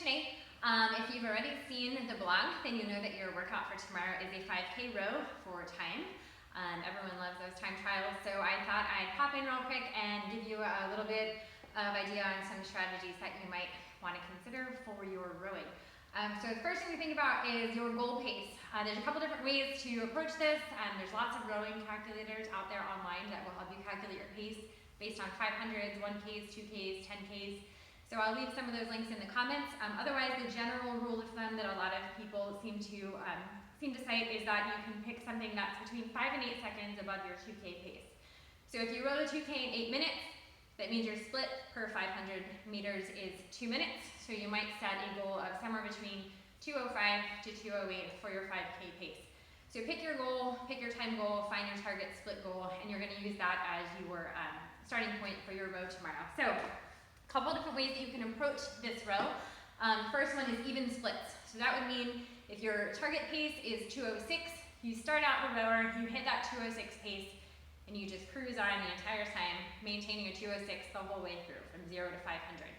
today. If you've already seen the blog, then you know that your workout for tomorrow is a 5K row for time. Everyone loves those time trials, so I thought I'd pop in real quick and give you a little bit of idea on some strategies that you might want to consider for your rowing. So the first thing to think about is your goal pace. There's a couple different ways to approach this. There's lots of rowing calculators out there online that will help you calculate your pace based on 500s, 1Ks, 2Ks, 10Ks. So I'll leave some of those links in the comments. Otherwise, the general rule of thumb that a lot of people seem to cite is that you can pick something that's between 5 and 8 seconds above your 2K pace. So if you row a 2K in 8 minutes, that means your split per 500 meters is 2 minutes. So you might set a goal of somewhere between 2:05 to 2:08 for your 5K pace. So pick your goal, pick your time goal, find your target split goal, and you're going to use that as your starting point for your row tomorrow. So a couple different ways that you can approach this row. First one is even splits. So that would mean if your target pace is 2:06, you start out the rower, you hit that 2:06 pace, and you just cruise on the entire time, maintaining a 2:06 the whole way through from 0 to 500,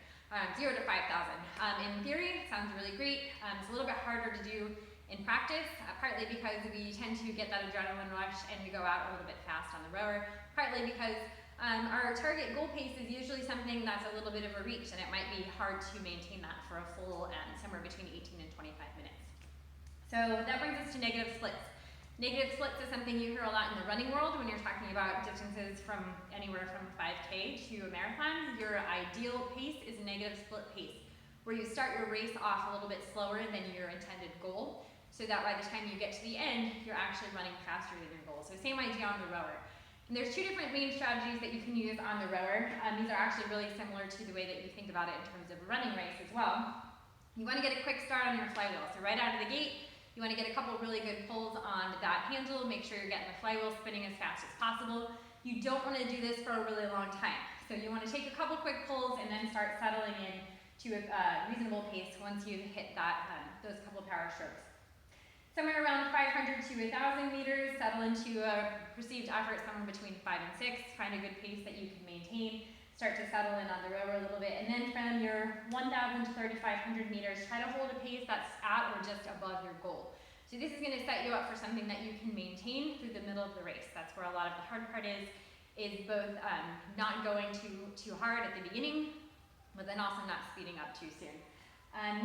0 to 5,000. In theory, it sounds really great. It's a little bit harder to do in practice, partly because we tend to get that adrenaline rush and we go out a little bit fast on the rower, partly because our target goal pace is usually something that's a little bit of a reach, and it might be hard to maintain that for a full somewhere between 18 and 25 minutes. So that brings us to negative splits. Negative splits is something you hear a lot in the running world when you're talking about distances from anywhere from 5K to a marathon. Your ideal pace is a negative split pace, where you start your race off a little bit slower than your intended goal, so that by the time you get to the end, you're actually running faster than your goal. So same idea on the rower. And there's two different main strategies that you can use on the rower. These are actually really similar to the way that you think about it in terms of a running race as well. You want to get a quick start on your flywheel. So right out of the gate, you want to get a couple really good pulls on that handle. Make sure you're getting the flywheel spinning as fast as possible. You don't want to do this for a really long time. So you want to take a couple quick pulls and then start settling in to a reasonable pace once you've hit that those couple power strokes. Somewhere around 500 to 1,000 meters, settle into a perceived effort somewhere between 5 and 6. Find a good pace that you can maintain. Start to settle in on the rower a little bit. And then from your 1,000 to 3,500 meters, try to hold a pace that's at or just above your goal. So this is going to set you up for something that you can maintain through the middle of the race. That's where a lot of the hard part is both not going too hard at the beginning, but then also not speeding up too soon.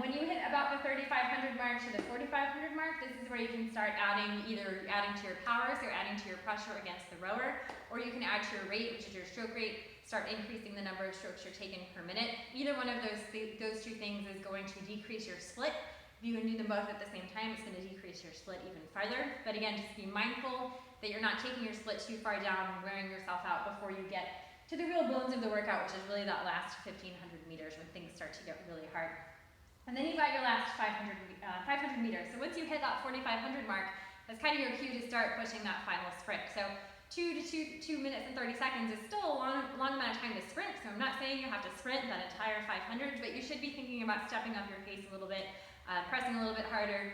When you hit about the 3,500 mark to the 4,500 mark, this is where you can start either adding to your power, so adding to your pressure against the rower, or you can add to your rate, which is your stroke rate, start increasing the number of strokes you're taking per minute. Either one of those two things is going to decrease your split. If you can do them both at the same time, it's going to decrease your split even farther. But again, just be mindful that you're not taking your split too far down and wearing yourself out before you get to the real bones of the workout, which is really that last 1,500 meters when things start to get really hard. And then you've got your last 500 meters. So once you hit that 4,500 mark, that's kind of your cue to start pushing that final sprint. So 2 minutes and 30 seconds is still a long amount of time to sprint. So I'm not saying you have to sprint that entire 500, but you should be thinking about stepping up your pace a little bit, pressing a little bit harder,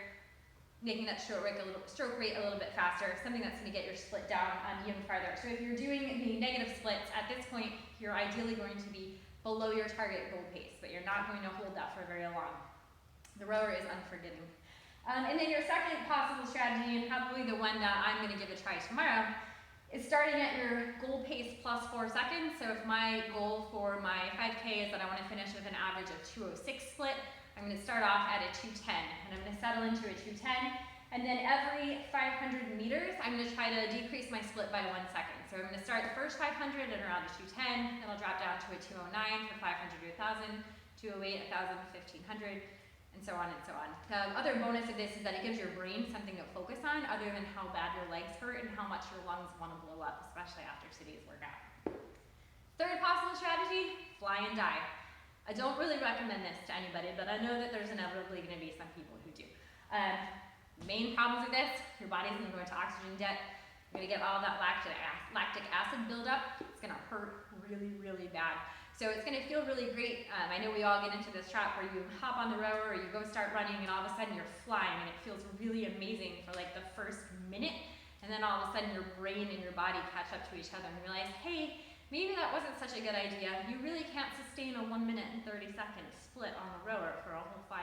making that stroke rate a little bit faster, something that's going to get your split down even farther. So if you're doing the negative splits, at this point, you're ideally going to be below your target goal pace, but you're not going to hold that for very long. The rower is unforgiving. And then your second possible strategy, and probably the one that I'm going to give a try tomorrow, is starting at your goal pace plus 4 seconds. So if my goal for my 5K is that I want to finish with an average of 2:06 split, I'm going to start off at a 2:10, and I'm going to settle into a 2:10. And then every 500 meters, I'm going to try to decrease my split by 1 second. So I'm going to start the first 500 at around a 2:10, then I'll drop down to a 2:09 for 500 to 1,000, 2:08, 1,000, 1,500, and so on and so on. The other bonus of this is that it gives your brain something to focus on other than how bad your legs hurt and how much your lungs want to blow up, especially after today's workout. Third possible strategy, fly and dive. I don't really recommend this to anybody, but I know that there's inevitably going to be some people who do. Main problems with this, your body's going to go into oxygen debt. You're going to get all that lactic acid buildup. It's going to hurt really, really bad. So it's going to feel really great. I know we all get into this trap where you hop on the rower or you go start running and all of a sudden you're flying and it feels really amazing for like the first minute. And then all of a sudden your brain and your body catch up to each other and realize, hey, maybe that wasn't such a good idea. You really can't sustain a 1 minute and 30 second split on the rower for a whole 5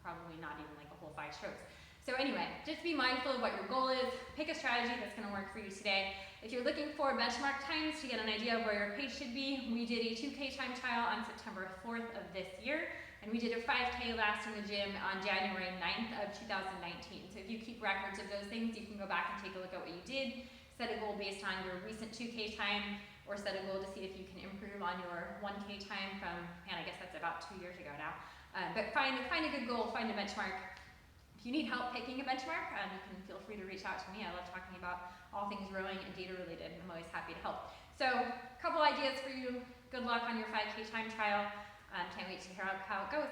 probably not even like a whole 5 strokes. So anyway, just be mindful of what your goal is. Pick a strategy that's going to work for you today. If you're looking for benchmark times to get an idea of where your pace should be, we did a 2K time trial on September 4th of this year, and we did a 5K last in the gym on January 9th of 2019. So if you keep records of those things, you can go back and take a look at what you did, set a goal based on your recent 2K time, or set a goal to see if you can improve on your 1K time from, man, I guess that's about 2 years ago now. But find a good goal, find a benchmark. If you need help picking a benchmark, you can feel free to reach out to me. I love talking about all things rowing and data related. I'm always happy to help. So a couple ideas for you. Good luck on your 5K time trial. Can't wait to hear how it goes.